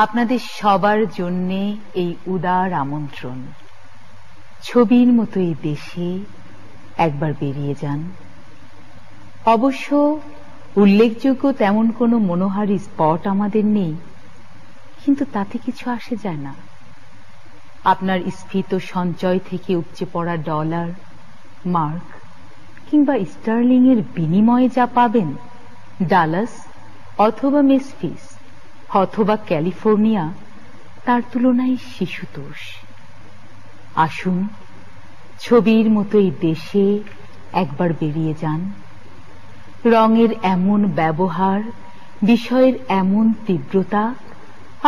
আপনাদের সবার জন্য এই উদার আমন্ত্রণ। ছবির মতো এই দেশে একবার বেরিয়ে যান। অবশ্য উল্লেখযোগ্য তেমন কোনো মনোহারী স্পট আমাদের নেই, কিন্তু তাতে কিছু আসে যায় না। আপনার স্ফীত সঞ্চয় থেকে উপচে পড়া ডলার, মার্ক কিংবা স্টার্লিং এর বিনিময়ে যা পাবেন, ডালাস অথবা মেসফিস অথবা ক্যালিফোর্নিয়া তার তুলনায় শিশুতোষ। আসুন, ছবির মতো এই দেশে একবার বেরিয়ে যান। রঙের এমন ব্যবহার, বিষয়ের এমন তীব্রতা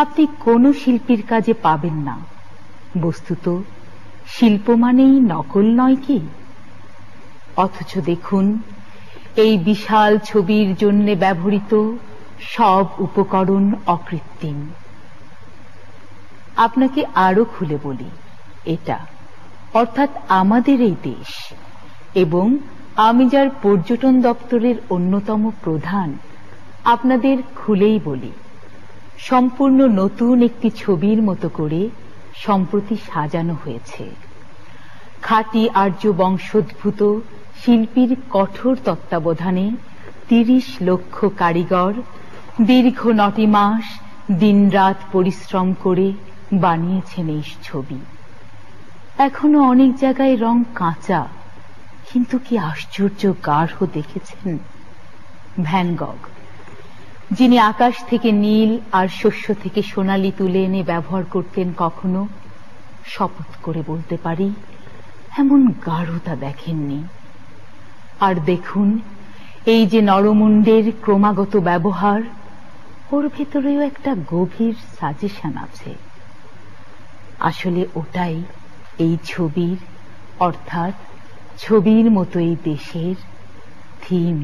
আপনি কোনো শিল্পীর কাজে পাবেন না। বস্তুত শিল্প মানেই নকল নয় কি? অথচ দেখুন, এই বিশাল ছবির জন্য ব্যবহৃত সব উপকরণ অকৃত্রিম। আপনাকে আরো খুলে বলি, এটা অর্থাৎ আমাদের এই দেশ, এবং আমি যার পর্যটন দপ্তরের অন্যতম প্রধান, আপনাদের খুলেই বলি, সম্পূর্ণ নতুন একটি ছবির মতো করে সম্প্রতি সাজানো হয়েছে। খাঁটি আর্য বংশোদ্ভূত শিল্পীর কঠোর তত্ত্বাবধানে ৩০ লক্ষ কারিগর দীর্ঘ ৯টি মাস দিনরাত পরিশ্রম করে বানিয়েছেন এই ছবি। এখনো অনেক জায়গায় রং কাঁচা, কিন্তু কি আশ্চর্য গাঢ় দেখেছেন। ভ্যান গগ, যিনি আকাশ থেকে নীল আর শস্য থেকে সোনালি তুলে এনে ব্যবহার করতেন, কখনো শপথ করে বলতে পারি এমন গাঢ়তা দেখেননি। আর দেখুন, এই যে নরমুণ্ডের ক্রমাগত ব্যবহার, ওর ভেতরেও একটা গভীর সাজেশন আছে। আসলে ওটাই এই ছবির, অর্থাৎ ছবির মতো এই দেশের থিম।